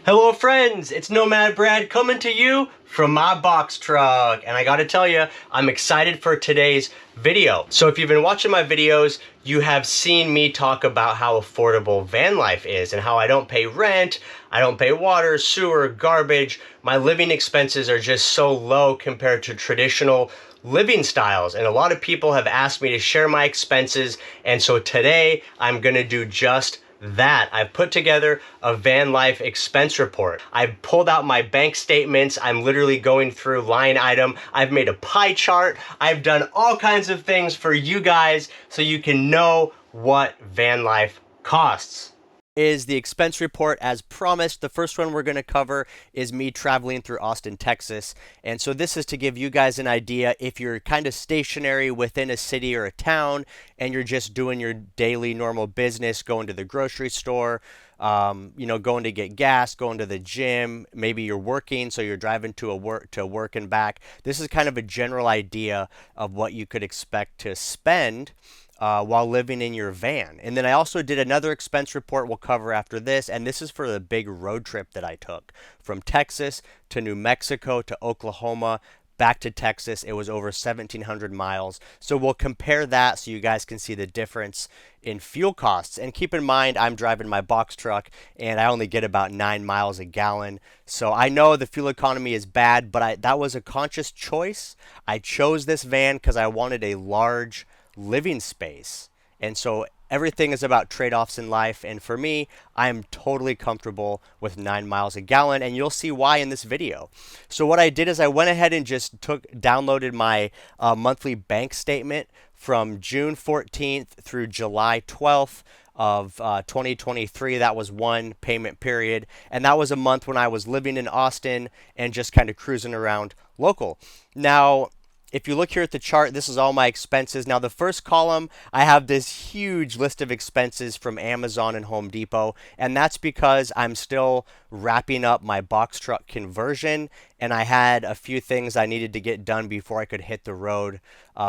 Hello friends, it's Nomad Brad coming to you from my box truck, and I gotta tell you, I'm excited for today's video. So if you've been watching my videos, you have seen me talk about how affordable van life is and how I don't pay rent, I don't pay water, sewer, garbage. My living expenses are just so low compared to traditional living styles, and a lot of people have asked me to share my expenses, and so today I'm gonna do just that. I've put together a van life expense report. I've pulled out my bank statements. I'm literally going through line item. I've made a pie chart. I've done all kinds of things for you guys so you can know what van life costs. Is the expense report as promised. The first one we're going to cover is me traveling through Austin, Texas. And so this is to give you guys an idea if you're kind of stationary within a city or a town and you're just doing your daily normal business, going to the grocery store, going to get gas, going to the gym, maybe you're working, so you're driving to work and back. This is kind of a general idea of what you could expect to spend while living in your van. And then I also did another expense report we'll cover after this, and this is for the big road trip that I took from Texas to New Mexico to Oklahoma back to Texas. It was over 1,700 miles. So we'll compare that so you guys can see the difference in fuel costs. And keep in mind, I'm driving my box truck and I only get about 9 miles a gallon. So I know the fuel economy is bad, but that was a conscious choice. I chose this van because I wanted a large living space. And so everything is about trade-offs in life, and for me, I'm totally comfortable with 9 miles a gallon, and you'll see why in this video. So what I did is I went ahead and just downloaded my monthly bank statement from June 14th through July 12th of 2023. That was one payment period, and that was a month when I was living in Austin and just kind of cruising around local. Now, if you look here at the chart, this is all my expenses. Now, the first column, I have this huge list of expenses from Amazon and Home Depot, and that's because I'm still wrapping up my box truck conversion, and I had a few things I needed to get done before I could hit the road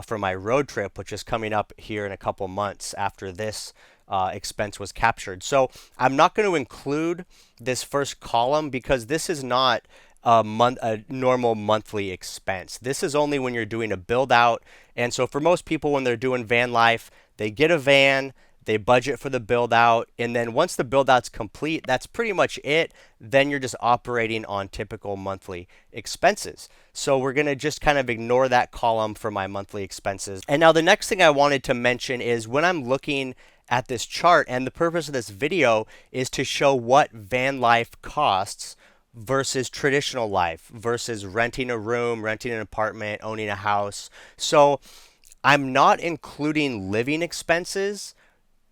for my road trip, which is coming up here in a couple months after this expense was captured. So I'm not going to include this first column because this is not a normal monthly expense. This is only when you're doing a build out. And so for most people, when they're doing van life, they get a van, they budget for the build out, and then once the build out's complete, that's pretty much it. Then you're just operating on typical monthly expenses. So we're going to just kind of ignore that column for my monthly expenses. And now the next thing I wanted to mention is when I'm looking at this chart, and the purpose of this video is to show what van life costs versus traditional life, versus renting a room, renting an apartment, owning a house. So I'm not including living expenses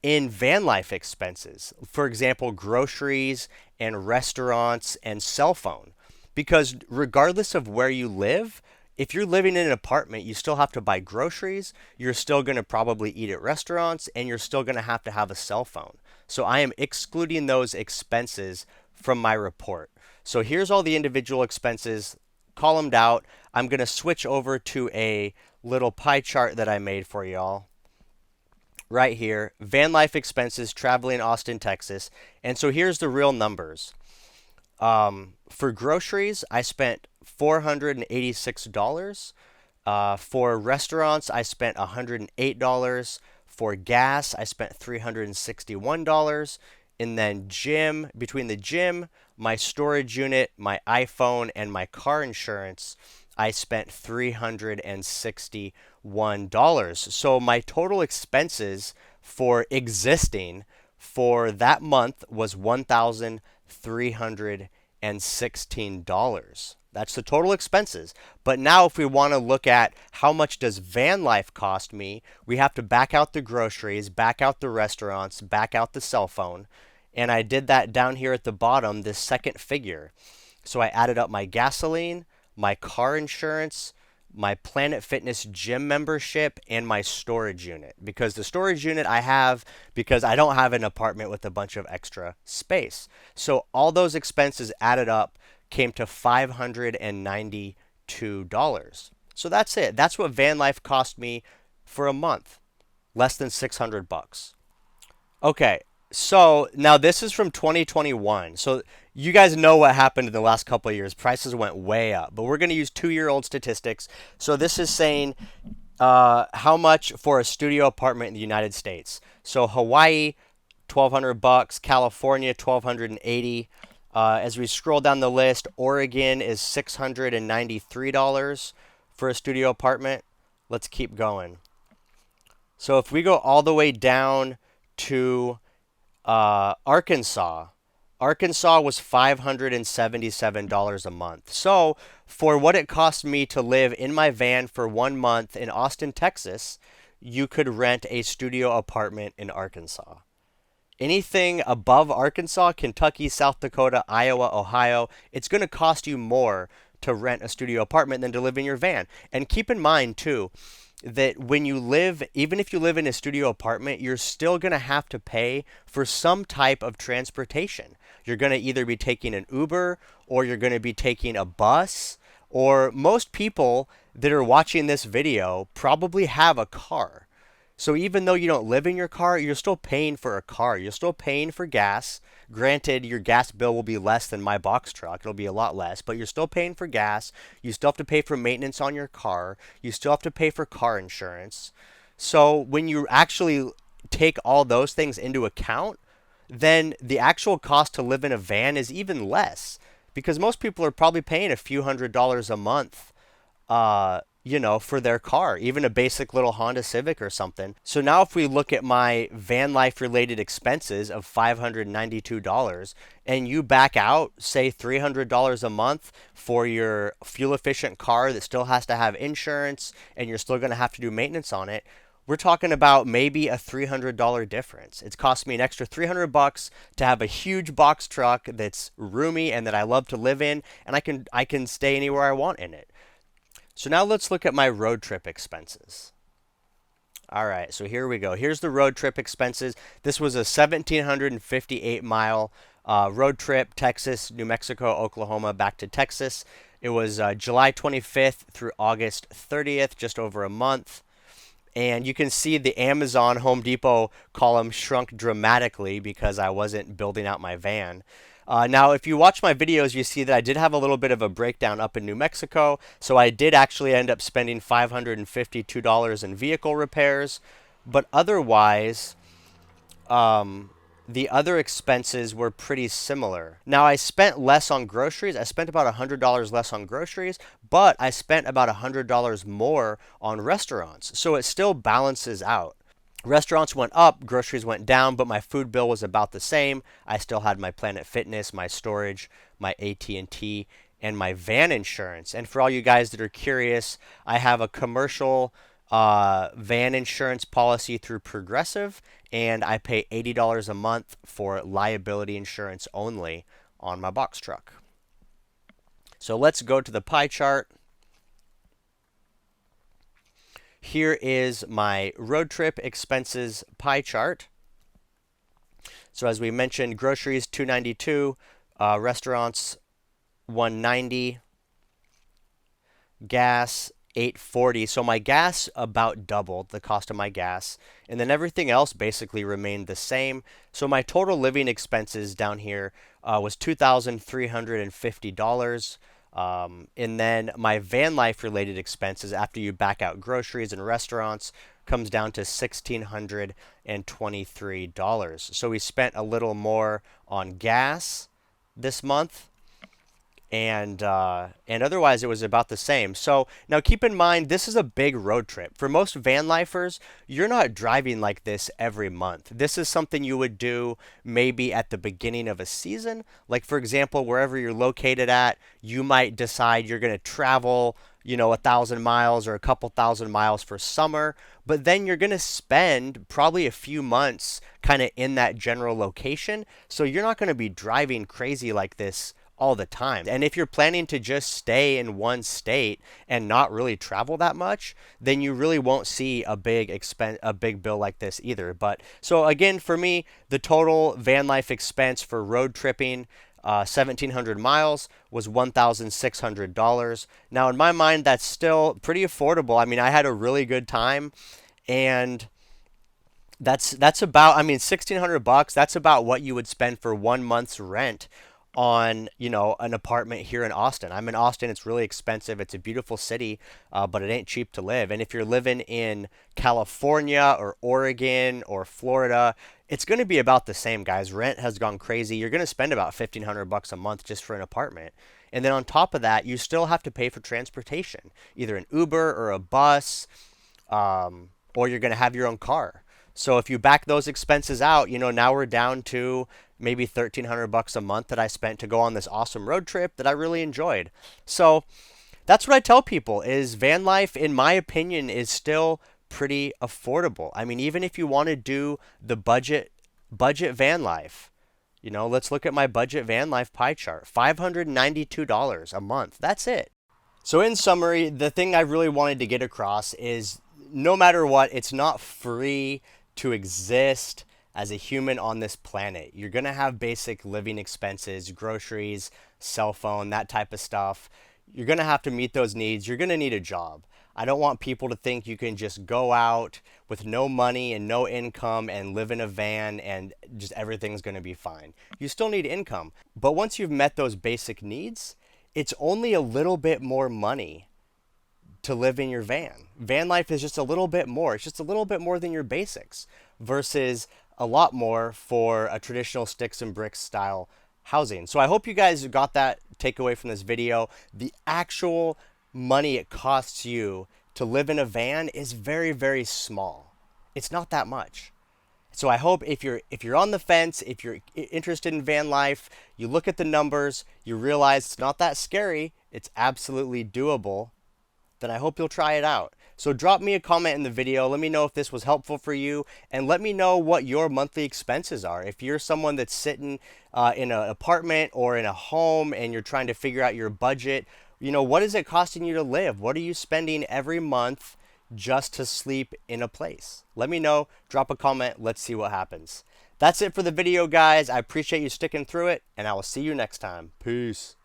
in van life expenses. For example, groceries and restaurants and cell phone. Because regardless of where you live, if you're living in an apartment, you still have to buy groceries, you're still going to probably eat at restaurants, and you're still going to have a cell phone. So I am excluding those expenses from my report. So here's all the individual expenses columned out. I'm going to switch over to a little pie chart that I made for y'all right here. Van life expenses, traveling Austin, Texas. And so here's the real numbers. For groceries, I spent $486. For restaurants, I spent $108. For gas, I spent $361. And then between the gym, my storage unit, my iPhone, and my car insurance, I spent $361. So my total expenses for existing for that month was $1,316. That's the total expenses. But now if we want to look at how much does van life cost me, we have to back out the groceries, back out the restaurants, back out the cell phone. And I did that down here at the bottom, this second figure. So I added up my gasoline, my car insurance, my Planet Fitness gym membership, and my storage unit. Because the storage unit I have because I don't have an apartment with a bunch of extra space. So all those expenses added up came to $592. So that's it. That's what van life cost me for a month. Less than $600. Okay. So now this is from 2021. So you guys know what happened in the last couple of years. Prices went way up, but we're going to use 2-year-old statistics. So this is saying how much for a studio apartment in the United States. So Hawaii, $1,200. California, 1,280. As we scroll down the list, Oregon is $693 for a studio apartment. Let's keep going. So if we go all the way down to Arkansas, Arkansas was $577 a month. So for what it cost me to live in my van for 1 month in Austin, Texas, you could rent a studio apartment in Arkansas. Anything above Arkansas, Kentucky, South Dakota, Iowa, Ohio, it's going to cost you more to rent a studio apartment than to live in your van. And keep in mind, too, that when you live, even if you live in a studio apartment, you're still going to have to pay for some type of transportation. You're going to either be taking an Uber or you're going to be taking a bus, or most people that are watching this video probably have a car. So even though you don't live in your car, you're still paying for a car. You're still paying for gas. Granted, your gas bill will be less than my box truck. It'll be a lot less, but you're still paying for gas. You still have to pay for maintenance on your car. You still have to pay for car insurance. So when you actually take all those things into account, then the actual cost to live in a van is even less because most people are probably paying a few $100s a month for their car, even a basic little Honda Civic or something. So now if we look at my van life related expenses of $592 and you back out, say $300 a month for your fuel efficient car that still has to have insurance and you're still going to have to do maintenance on it, we're talking about maybe a $300 difference. It's cost me an extra $300 to have a huge box truck that's roomy and that I love to live in, and I can stay anywhere I want in it. So now let's look at my road trip expenses. All right, so here we go. Here's the road trip expenses. This was a 1,758-mile road trip, Texas, New Mexico, Oklahoma, back to Texas. It was July 25th through August 30th, just over a month. And you can see the Amazon Home Depot column shrunk dramatically because I wasn't building out my van. Now, if you watch my videos, you see that I did have a little bit of a breakdown up in New Mexico. So I did actually end up spending $552 in vehicle repairs. But otherwise, the other expenses were pretty similar. Now, I spent less on groceries. I spent about $100 less on groceries, but I spent about $100 more on restaurants. So it still balances out. Restaurants went up, groceries went down, but my food bill was about the same. I still had my Planet Fitness, my storage, my AT&T, and my van insurance. And for all you guys that are curious, I have a commercial van insurance policy through Progressive, and I pay $80 a month for liability insurance only on my box truck. So let's go to the pie chart. Here is my road trip expenses pie chart. So as we mentioned, groceries $292, restaurants $190, gas $840. So my gas about doubled the cost of my gas, and then everything else basically remained the same. So my total living expenses down here was $2,350. And then my van life related expenses after you back out groceries and restaurants comes down to $1,623. So we spent a little more on gas this month, and otherwise it was about the same. So now keep in mind, this is a big road trip. For most van lifers, you're not driving like this every month. This is something you would do maybe at the beginning of a season. Like for example, wherever you're located at, you might decide you're going to travel 1,000 miles or a couple thousand miles for summer, but then you're going to spend probably a few months kind of in that general location. So you're not going to be driving crazy like this all the time. And if you're planning to just stay in one state and not really travel that much, then you really won't see a big bill like this either. But so again, for me, the total van life expense for road tripping 1,700 miles was $1,600. Now, in my mind, that's still pretty affordable. I mean, I had a really good time, and that's about, I mean, $1,600. That's about what you would spend for 1 month's rent on, you know, an apartment here in Austin. I'm in Austin. It's really expensive. It's a beautiful city, but it ain't cheap to live. And if you're living in California or Oregon or Florida, it's going to be about the same, guys. Rent has gone crazy. You're going to spend about $1,500 a month just for an apartment. And then on top of that, you still have to pay for transportation, either an Uber or a bus, or you're going to have your own car. So if you back those expenses out, you know, now we're down to maybe $1,300 a month that I spent to go on this awesome road trip that I really enjoyed. So that's what I tell people is van life, in my opinion, is still pretty affordable. I mean, even if you want to do the budget van life, you know, let's look at my budget van life pie chart. $592 a month. That's it. So in summary, the thing I really wanted to get across is no matter what, it's not free to exist as a human on this planet. You're going to have basic living expenses, groceries, cell phone, that type of stuff. You're going to have to meet those needs. You're going to need a job. I don't want people to think you can just go out with no money and no income and live in a van and just everything's going to be fine. You still need income. But once you've met those basic needs, it's only a little bit more money to live in your van. Van life is just a little bit more. It's just a little bit more than your basics versus a lot more for a traditional sticks and bricks style housing. So I hope you guys got that takeaway from this video. The actual money it costs you to live in a van is very, very small. It's not that much. So I hope if you're on the fence, if you're interested in van life, you look at the numbers, you realize it's not that scary, it's absolutely doable, then I hope you'll try it out. So drop me a comment in the video. Let me know if this was helpful for you, and let me know what your monthly expenses are. If you're someone that's sitting in an apartment or in a home and you're trying to figure out your budget, you know, what is it costing you to live? What are you spending every month just to sleep in a place? Let me know. Drop a comment. Let's see what happens. That's it for the video, guys. I appreciate you sticking through it, and I will see you next time. Peace.